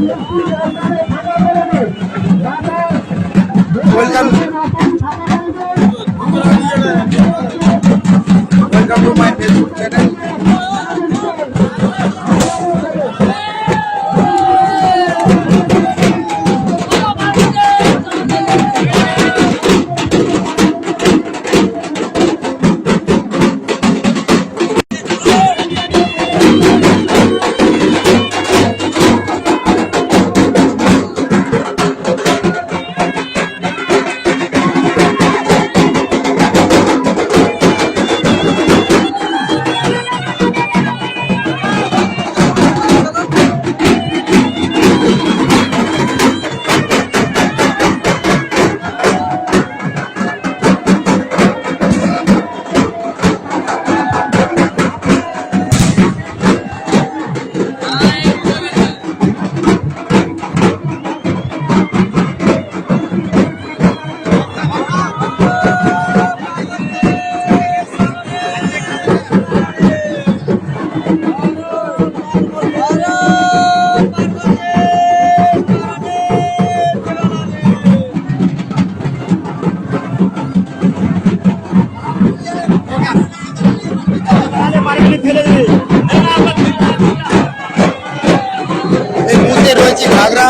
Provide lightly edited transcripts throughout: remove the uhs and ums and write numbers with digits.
Welcome to my Facebook channel. ঘাগরা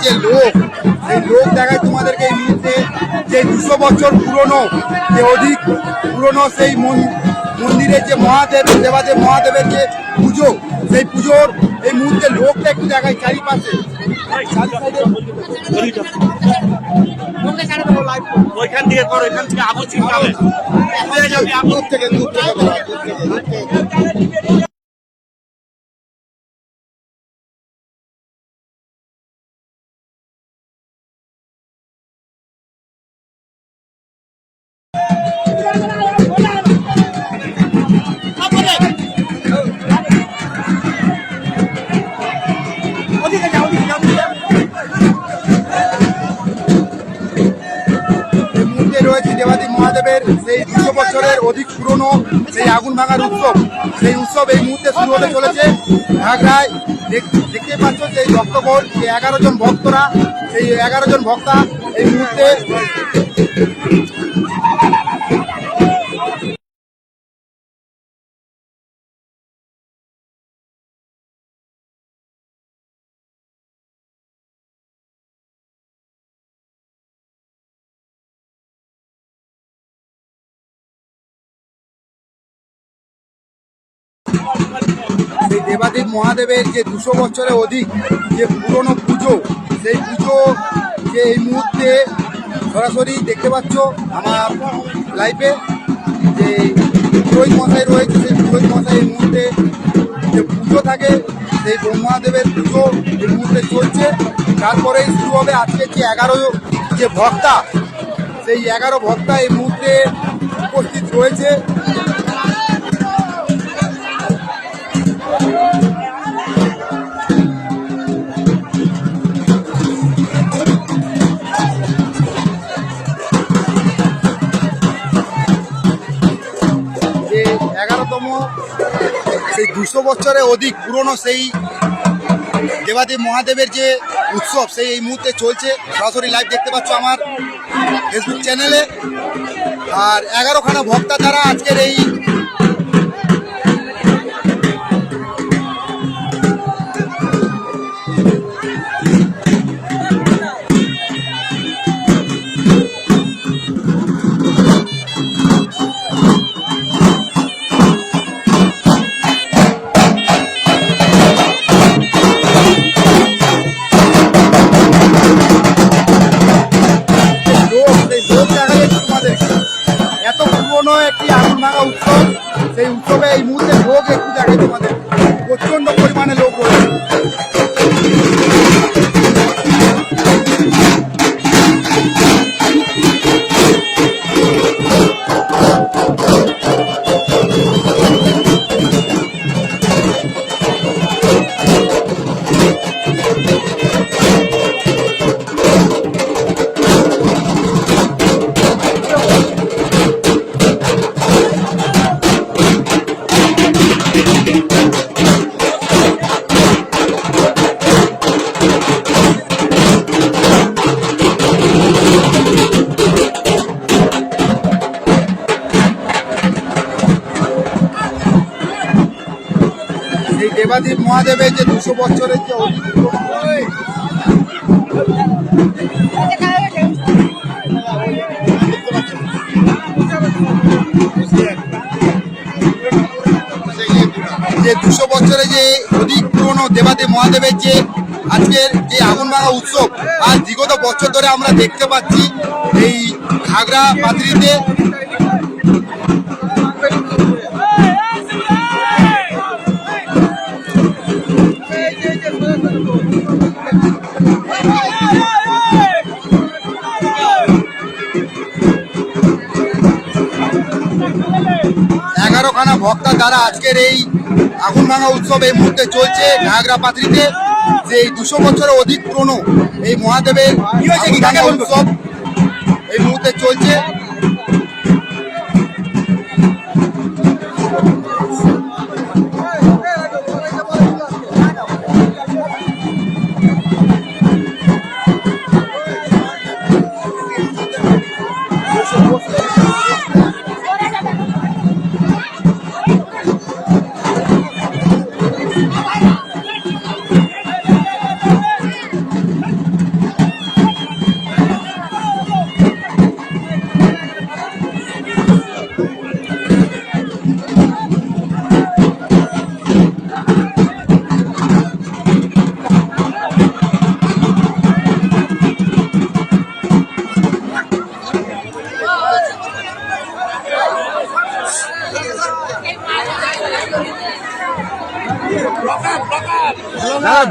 যে লোক সেই লোক দেখায় তোমাদেরকে এই মুহূর্তে যে 200 বছর পুরনো যে অধিক পুরনো সেই মন্দিরের যে মহাদেব দেবাদেব মহাদেবের যে পুজো সেই পুজোর এই মুহূর্তে লোকটা একটু দেখায় চারিপাশে ওইখান থেকে করো এখান থেকে আবু চিন্তা হবে রয়েছে দেবাদেব মহাদেবের সেই 200 বছরের অধিক পুরনো সেই আগুন ভাঙার উৎসব সেই উৎসব এই মুহূর্তে শুরু হতে চলেছে ঘাগড়ায় দেখতে পাচ্ছ সেই ভক্তগণ সেই 11 জন ভক্তরা সেই 11 জন ভক্তা এই মুহূর্তে সেই দেবাদেব মহাদেবের যে 200 বছরের অধিক যে পুরনো পুজো সেই পুজো যে এই মুহূর্তে সরাসরি দেখতে পাচ্ছ আমার লাইভে যে পুরোহিত মশাই রয়েছে সেই পুরোহিত মশাই এই মুহূর্তে যে পুজো থাকে সেই ব্রহ্মাদেবের পুজো এই মুহূর্তে চলছে তারপরেই শুরু হবে আজকে যে 11 যে ভক্তা সেই 11 ভক্তা এই মুহূর্তে উপস্থিত রয়েছে সেই 200 বছরের অধিক পুরনো সেই দেবাদেব মহাদেবের যে উৎসব সেই এই মুহূর্তে চলছে সরাসরি লাইভ দেখতে পাচ্ছ আমার ফেসবুক চ্যানেলে আর 11খানা ভক্তা দ্বারা আজকের এই ভাঙা উৎসব, সেই উৎসবে এই মুহূর্তে লোক একটু দেখে তোমাদের, প্রচন্ড পরিমাণে লোক রয়েছে। এই দেবাদীপ মহাদেবের যে 200 বছরের যে যে 200 বছরে যে অধিক পুরনো দেবাদেব মহাদেবের যে আজকের যে আগুন ভাঙা উৎসব, আজ বিগত বছর ধরে আমরা দেখতে পাচ্ছি এই ঘাগরা পাত্রিতে। 11খানা ভক্তা দ্বারা আজকের এই আগুন ভাঙা উৎসব এই মুহূর্তে চলছে ঘাগরা পাত্রিতে। যে 200 বছরের অধিক পুরনো এই মহাদেবের উৎসব এই মুহূর্তে চলছে।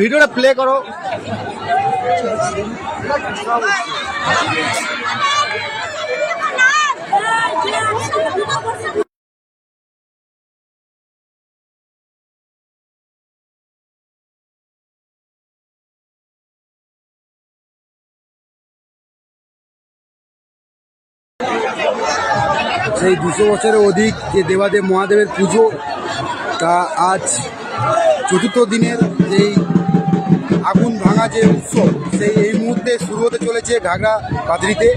ভিডিওটা প্লে করো। সেই 200 বছরের অধিক যে দেবাদেব মহাদেবের পুজো, তা আজ চতুর্থ দিনের যেই আগুন ভাঙা যে উৎসব, সেই এই মুহূর্তে শুরু হতে চলেছে ঘাগরা পাত্রিতে।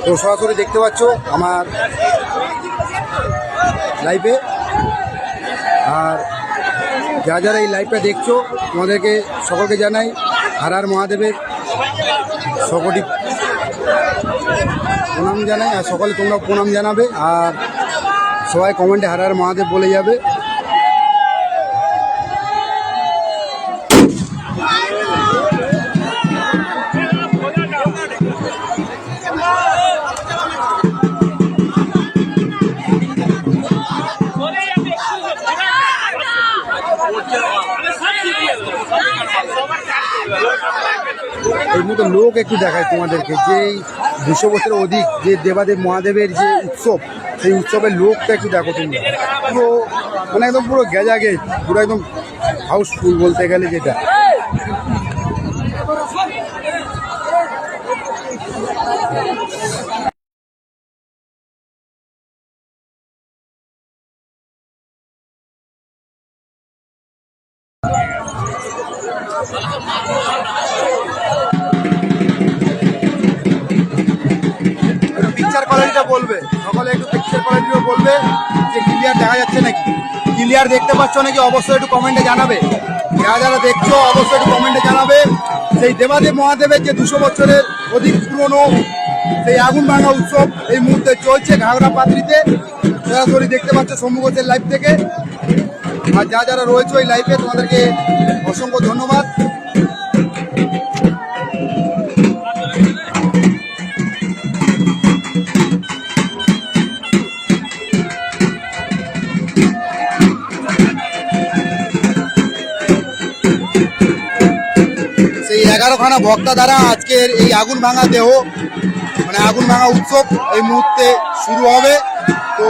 তো সরাসরি দেখতে পাচ্ছ আমার লাইভে। আর যারা এই লাইভটা দেখছো তোমাদেরকে সকলকে জানাই হর হর মহাদেবের সকটি প্রণাম জানাই। আর সকলে তোমরা প্রণাম জানাবে, আর সবাই কমেন্টে হর হর মহাদেব বলে যাবে। এই মতো লোক একটু দেখায় তোমাদেরকে, যে 200 বছরের অধিক যে দেবাদেব মহাদেবের যে উৎসব, সেই উৎসবের লোকটা একটু দেখো তোমরা। পুরো মানে একদম পুরো গেজা গেজ, পুরো একদম হাউসফুল বলতে গেলে যেটা। পিকচার কোয়ালিটিটা বলবে সকলে, একটু পিকচার কোয়ালিটিও বলবে যে ক্লিয়ার দেখা যাচ্ছে নাকি, ক্লিয়ার দেখতে পাচ্ছ নাকি অবশ্যই একটু কমেন্টে জানাবে। যারা দেখছো অবশ্যই একটু কমেন্টে জানাবে। সেই দেবাদেব মহাদেবের যে 200 বছরের অধিক পুরনো সেই আগুন ভাঙা উৎসব এই মুহূর্তে চলছে ঘাগরা পাত্রিতে। সরাসরি দেখতে পাচ্ছ সম্মুখের লাইভ থেকে। আর যারা রয়েছে ওই লাইভে তোমাদেরকে অসংখ্য ধন্যবাদ। 11খানা বক্তা দ্বারা আজকের এই আগুন ভাঙা দেহ মানে আগুন ভাঙা উৎসব এই মুহূর্তে শুরু হবে। তো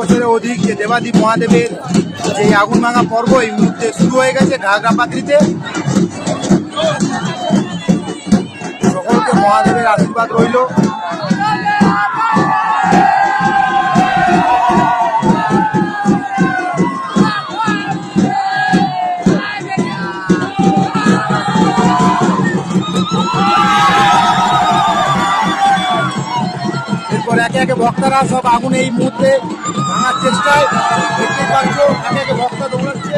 বছরের অধিক যে দেবাদীপ মহাদেবের যে আগুন ভাঙা পর্ব এই মুহূর্তে শুরু হয়ে গেছে ঘাগরা পাত্রিতে। সকলকে মহাদেবের আশীর্বাদ রইল। এরপর একে একে ভক্তরা সব আগুন এই মুহূর্তে ভাঙার চেষ্টায়, দেখতেই পাচ্ছ একে একে ভক্ত দৌড়াচ্ছে।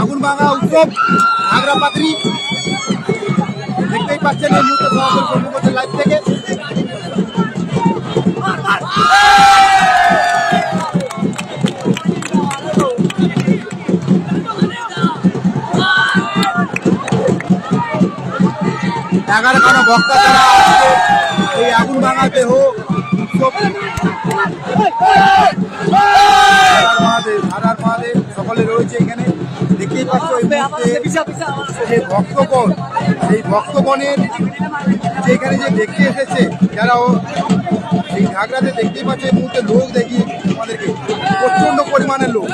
আগুন ভাঙা উৎসব ঘাগরা পাত্রি দেখতেই পাচ্ছেন এই মুহূর্তে সরাসরি লাইভ থেকে। এগারোখানা বক্তা তারা এই আগুন ভাঙা দেহ মহাদেব সকলে রয়েছে এখানে। দেখতেই পাচ্ছ যে ভক্তগণ, সেই ভক্তগণের যেখানে যে দেখতে এসেছে যারা এই ঘাগরাতে দেখতেই পাচ্ছ এই মুহূর্তে লোক দেখি আমাদেরকে প্রচন্ড পরিমাণের লোক।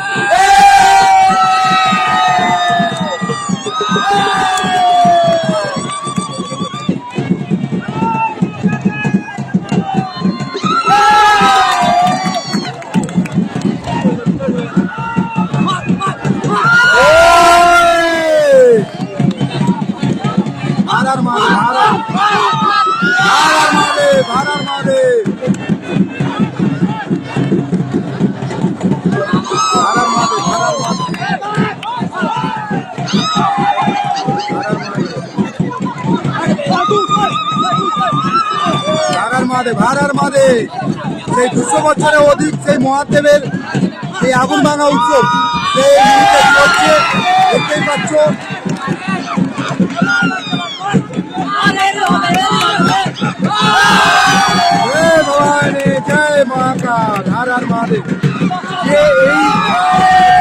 আর মহাদেব হর হর মহাদেব হর হর মহাদেব। সেই 200 বছরের অধিক সেই মহাদেবের এই আগুন ভাঙা উৎসব সেই মুহূর্তে চলছে, দেখতেই পাচ্ছ। জয় ভবানী জয় মহাকাল হর হর মহাদেব। যে এই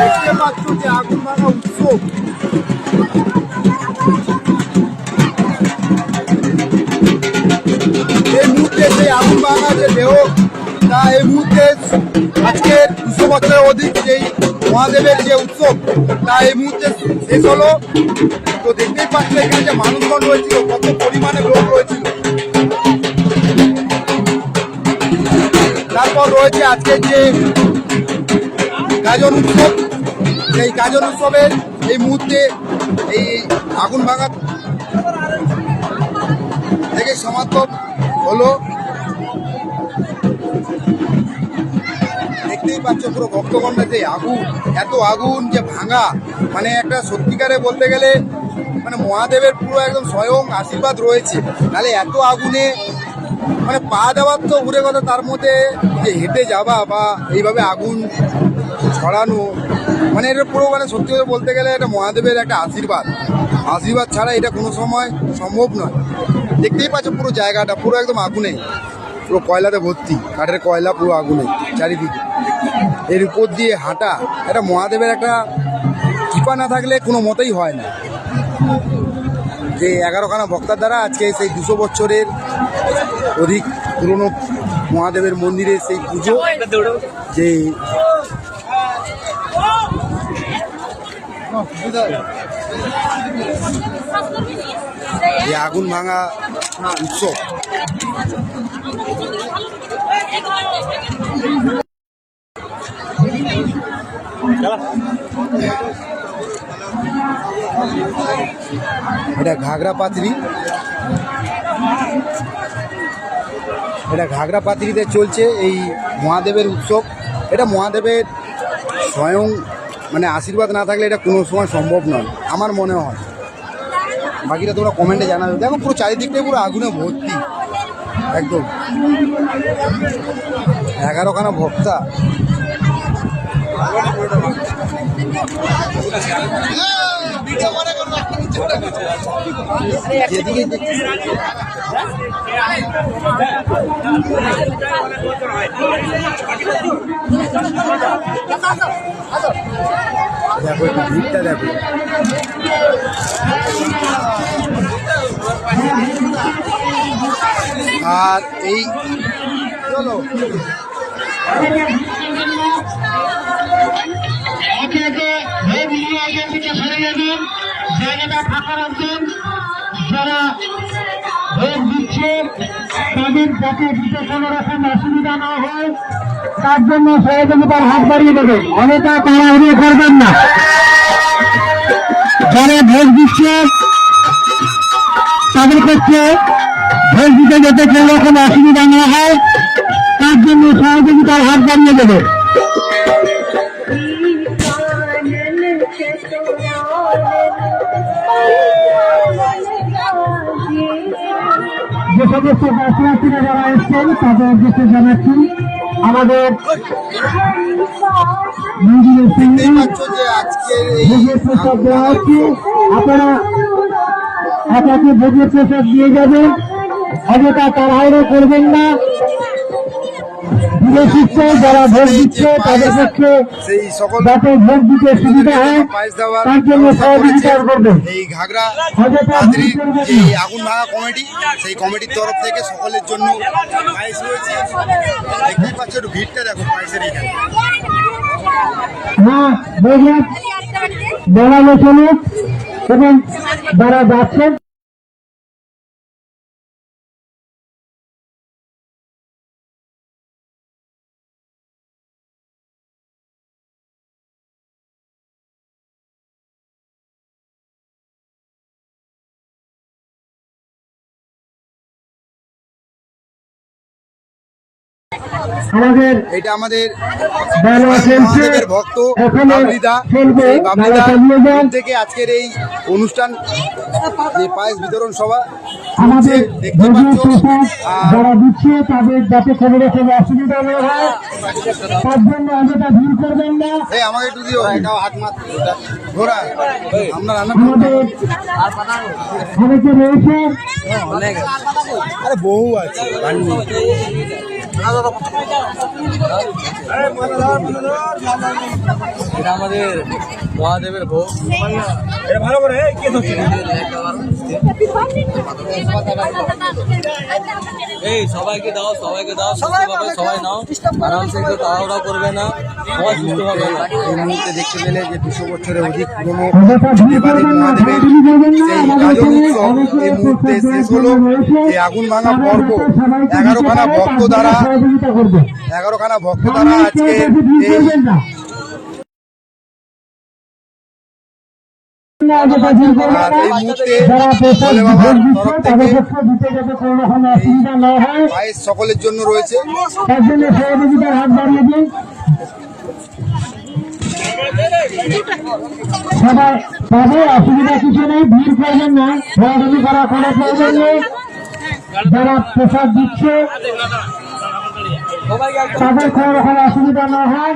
দেখতে পাচ্ছ যে আগুন ভাঙা উৎসব, এই মুহূর্তে সেই আগুন ভাঙা যে দেহ তা এই মুহূর্তে আজকের 200 বছরের অধিক যেই মহাদেবের যে উৎসব তা এই মুহূর্তে শেষ হলো। তো দেখতেই পাচ্ছ এখানে যে মানুষজন রয়েছিল, কত পরিমাণে লোক রয়েছিল। তারপর রয়েছে আজকে যে গাজন উৎসব, সেই গাজন উৎসবের এই মুহূর্তে এই আগুন ভাঙা থেকে সমাপ্ত হলো। দেখতেই পাচ্ছ পুরো ভক্তগণের যে আগুন, এত আগুন যে ভাঙা, মানে একটা সত্যিকারে বলতে গেলে মানে মহাদেবের পুরো একদম স্বয়ং আশীর্বাদ রয়েছে। তাহলে এত আগুনে মানে পা দেওয়ার তো ঘুরে কথা, তার মধ্যে যে হেঁটে যাওয়া বা এইভাবে আগুন ছড়ানো, মানে এটা পুরো মানে সত্যি করে বলতে গেলে এটা মহাদেবের একটা আশীর্বাদ ছাড়া এটা কোনো সময় সম্ভব নয়। দেখতেই পাচ্ছ পুরো জায়গাটা পুরো একদম আগুনে, পুরো কয়লাতে ভর্তি, কাঠের কয়লা পুরো আগুনে চারিদিকে। এর উপর দিয়ে হাঁটা এটা মহাদেবের একটা কৃপা না থাকলে কোনো মতেই হয় না। যে 11খানা বক্তার দ্বারা আজকে সেই 200 বছরের অধিক পুরনো মহাদেবের মন্দিরে সেই পুজো, যে আগুন ভাঙা উৎসব। এটা ঘাগরা পাত্রি, এটা ঘাগরা পাত্রিতে চলছে এই মহাদেবের উৎসব। এটা মহাদেবের স্বয়ং মানে আশীর্বাদ না থাকলে এটা কোনো সময় সম্ভব নয় আমার মনে হয়। বাকিটা তোমরা কমেন্টে জানাবে। দেখো পুরো চারিদিকটাই পুরো আগুনে ভর্তি একদম। 11খানা ভক্তা। যেদিকে দেখো একটু ভিড়টা দেখো। আর এই চলো জায়গাটা ফাঁকা রাখবেন। যারা ভোট দিচ্ছে তাদের যাতে দিতে কোনো রকম অসুবিধা না হয় তার জন্য সহযোগিতার হাত বাড়িয়ে দেবেন। অনেকটা তাড়াহুড়ো করবেন না। যারা ভোট দিচ্ছে তাদের পক্ষে ভোট দিতে যাতে কোনো রকম অসুবিধা না হয় তার জন্য সহযোগিতার হাত বাড়িয়ে দেবেন। যে সমস্ত দর্শনার্থীরা যারা এসছেন তাদের উদ্দেশ্যে জানাচ্ছি আমাদের প্রসাদ দেওয়া হচ্ছে। আপনারা একাকে ভোগের প্রসাদ দিয়ে যাবেন, অযথা তাড়াহুড়ো করবেন না। যারা ভোট দিচ্ছে তাদের পক্ষে যাতে ভোট দিতে সুবিধা হয় তার জন্য সহযোগিতা করবেন। এই ঘাগরা আগুন ভাঙা কমিটি, সেই কমিটির তরফ থেকে সকলের জন্য পায়েস রয়েছে। দেখতেই পাচ্ছ একটু ভিড়টা দেখো পায়েসের এখানে। হ্যাঁ দেখলাম বেড়ানো চলুক এবং যারা যাচ্ছেন আমাদের এটা আমাদের মেলা চলছে, মহাদেবের ভক্ত এখনো বাবলিদা। চলবে, এই বাবলিদা মেলা চালিয়ে যান। থেকে আজকের এই অনুষ্ঠান, যে পায়েস বিতরণ সভা আমাদের দেখতে ভোজন পাচ্ছ। প্রসাদ আর যারা দিচ্ছে তাদের যাতে কোনো রকম অসুবিধা না হয় তার জন্য অযথা ভিড় করবেন না। এই আমাকে একটু দিও, এটাও হাত মাত ঘোরা আমরা রান্না আমাদের অনেকে রয়েছে, আরে বহু আছে এটা আমাদের মহাদেবের ভোগ। এই সবাইকে দাও, সবাইকে দাও, সুস্থভাবে সবাই নাও, আরামসে কেউ তাড়াহুড়া করবে না, সবাই সুস্থভাবে নাও। এই মুহূর্তে দেখতে পেলে যে 200 বছরের অধিক পুরনো অযথা ভিড় দেবাদেব করবেন না, মহাদেবের ভিড় করবেন না। সেই আমাদের গাজন এখানে উৎসব অনেকে এই মুহূর্তে প্রসাদ শেষ দেওয়ার হলো। জন্য রয়েছে। এই আগুন ভাঙা তারা পর্ব যাতে সবাইকে 11খানা দিতে পারে, ভক্ত তার দ্বারা জন্য সহযোগিতা করবে। 11খানা ভক্ত দ্বারা আমাদের আজকে কেউ বেশি ভিড় এই করবেন না। অযথা ভিড় করবেন আর না। এই মুহূর্তে যারা প্রসাদ ভোলে বাবার ভোগ দিচ্ছে তরফ তাদের থেকে পক্ষে দিতে যাতে কোনো রকম অসুবিধা না হয় পায়েস সকলের জন্য রয়েছে। তার জন্য সহযোগিতার হাত বাড়িয়ে দিন। সবাই পাবে, অসুবিধা কিছু নেই, ভিড় করবেন না, ঘোরাঘুরি করা কোনো প্রয়োজন নেই। যারা প্রসাদ দিচ্ছে তাদের কোনো রকম অসুবিধা না হয়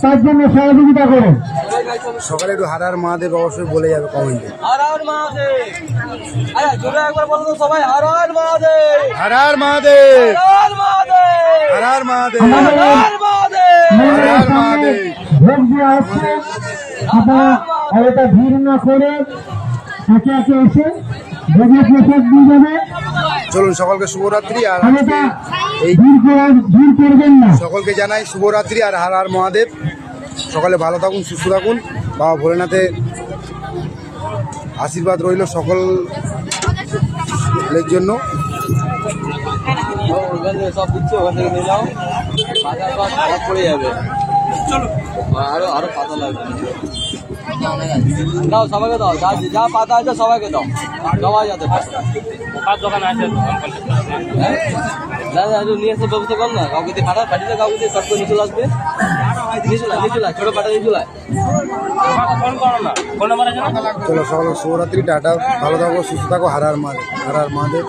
তার জন্য সহযোগিতা করুন। সকালে একটু হারার মহাদেব অবশ্যই বলে যাবে কমেন্টে। হর হর মহাদেব। আরে জোরে একবার বলো তো সবাই, হর হর মহাদেব, হারার মহাদেব, হর মহাদেব, হারার মহাদেব, আমাদের হর মহাদেব। মন্দিরের সামনে ভোগ দেওয়া হচ্ছে, আপনারা অযথা ভিড় না করে একে একে এসে ভোগের প্রসাদ দিয়ে যাবে। চলুন সকলকে শুভরাত্রি। আর অযথা এই ভিড় করবেন না। সকলকে জানাই শুভরাত্রি আর হারার মহাদেব। সকালে ভালো থাকুন, সুস্থ থাকুন। বাবা ভোলেনাথের আশীর্বাদ রইল সকলের জন্য। ওখান থেকে সব দিচ্ছে, ওখান থেকে নিয়ে যাও, বাজার পাত সব পড়ে যাবে। আরো আরো পাতা লাগবে, দাও সবাইকে দাও, যা যা পাতা আছে সবাইকে দাও, সবাই যাতে পায়। হ্যাঁ? দাদা একটু নিয়ে এসে ব্যবস্থা কর না, কাউকে দিয়ে পাঠা পাঠিয়ে কাউকে দিয়ে সব করে নিচে আসবে, নিচে লাগ ছোট পাঠা নিচে লাগ। চলো সকল শুভরাত্রি, টাটা, ভালো থাকো, সুস্থ থাকো, হারার মহাদেব, হারার মহাদেব।